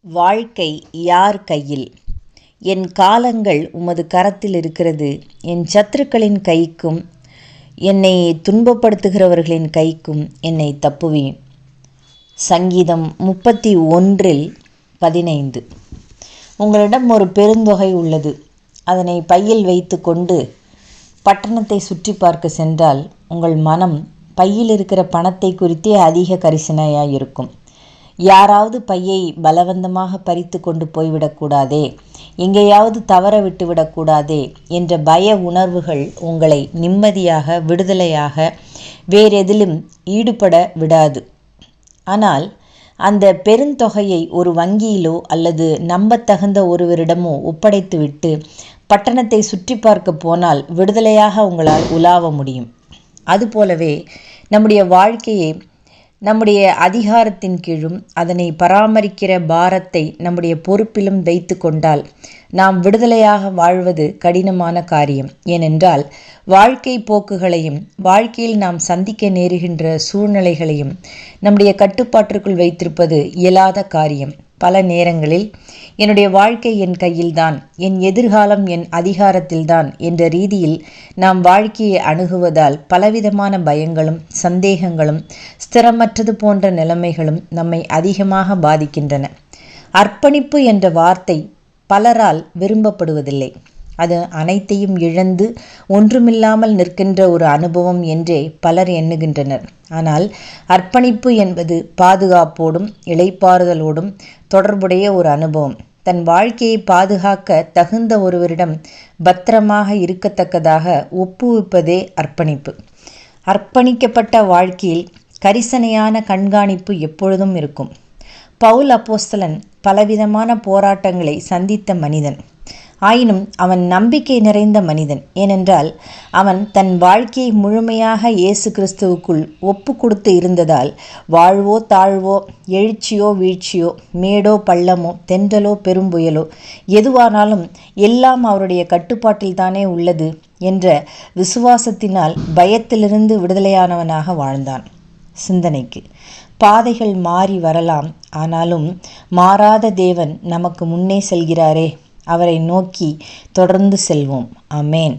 வாழ்க்கை யார் கையில்? என் காலங்கள் உமது கரத்தில் இருக்கிறது. என் சத்துருக்களின் கைக்கும் என்னை துன்பப்படுத்துகிறவர்களின் கைக்கும் என்னை தப்புவேன். சங்கீதம் 31:15. உங்களிடம் ஒரு பெருந்தொகை உள்ளது. அதனை பையில் வைத்து கொண்டு பட்டணத்தை சுற்றி பார்க்க சென்றால் உங்கள் மனம் பையில் இருக்கிற பணத்தை குறித்தே அதிக கரிசனையாயிருக்கும். யாராவது பையை பலவந்தமாக பறித்து கொண்டு போய்விடக்கூடாதே, எங்கேயாவது தவற விட்டுவிடக்கூடாதே என்ற பய உணர்வுகள் உங்களை நிம்மதியாக, விடுதலையாக வேறெதிலும் ஈடுபட விடாது. ஆனால் அந்த பெருந்தொகையை ஒரு வங்கியிலோ அல்லது நம்பத்தகுந்த ஒருவரிடமோ ஒப்படைத்துவிட்டு பட்டணத்தை சுற்றி பார்க்க போனால் விடுதலையாக உங்களால் உலாவ முடியும். அதுபோலவே நம்முடைய வாழ்க்கையை நம்முடைய அதிகாரத்தின் கீழும் அதனை பராமரிக்கிற பாரத்தை நம்முடைய பொறுப்பிலும் வைத்து கொண்டால் நாம் விடுதலையாக வாழ்வது கடினமான காரியம். ஏனென்றால் வாழ்க்கை போக்குகளையும் வாழ்க்கையில் நாம் சந்திக்க நேருகின்ற சூழ்நிலைகளையும் நம்முடைய கட்டுப்பாட்டிற்குள் வைத்திருப்பது இயலாத காரியம். பல நேரங்களில் என்னுடைய வாழ்க்கை என் கையில்தான், என் எதிர்காலம் என் அதிகாரத்தில்தான் என்ற ரீதியில் நாம் வாழ்க்கையை அணுகுவதால் பலவிதமான பயங்களும் சந்தேகங்களும் ஸ்திரமற்றது போன்ற நிலைமைகளும் நம்மை அதிகமாக பாதிக்கின்றன. அர்ப்பணிப்பு என்ற வார்த்தை பலரால் விரும்பப்படுவதில்லை. அது அனைத்தையும் இழந்து ஒன்றுமில்லாமல் நிற்கின்ற ஒரு அனுபவம் என்றே பலர் எண்ணுகின்றனர். ஆனால் அர்ப்பணிப்பு என்பது பாதுகாப்போடும் இளைப்பாறுதலோடும் தொடர்புடைய ஒரு அனுபவம். தன் வாழ்க்கையை பாதுகாக்க தகுந்த ஒருவரிடம் பத்திரமாக இருக்கத்தக்கதாக ஒப்புவிப்பதே அர்ப்பணிப்பு. அர்ப்பணிக்கப்பட்ட வாழ்க்கையில் கரிசனையான கண்காணிப்பு எப்பொழுதும் இருக்கும். பவுல் அப்போஸ்தலன் பலவிதமான போராட்டங்களை சந்தித்த மனிதன். ஆயினும் அவன் நம்பிக்கை நிறைந்த மனிதன். ஏனென்றால் அவன் தன் வாழ்க்கையை முழுமையாக இயேசு கிறிஸ்துவுக்குள் ஒப்பு கொடுத்து இருந்ததால் வாழ்வோ தாழ்வோ, எழுச்சியோ வீழ்ச்சியோ, மேடோ பள்ளமோ, தென்றலோ பெரும்புயலோ எதுவானாலும் எல்லாம் அவருடைய கட்டுப்பாட்டில்தானே உள்ளது என்ற விசுவாசத்தினால் பயத்திலிருந்து விடுதலையானவனாக வாழ்ந்தான். சிந்தனைக்கு பாதைகள் மாறி வரலாம், ஆனாலும் மாறாத தேவன் நமக்கு முன்னே செல்கிறாரே, அவரை நோக்கி தொடர்ந்து செல்வோம். ஆமென்.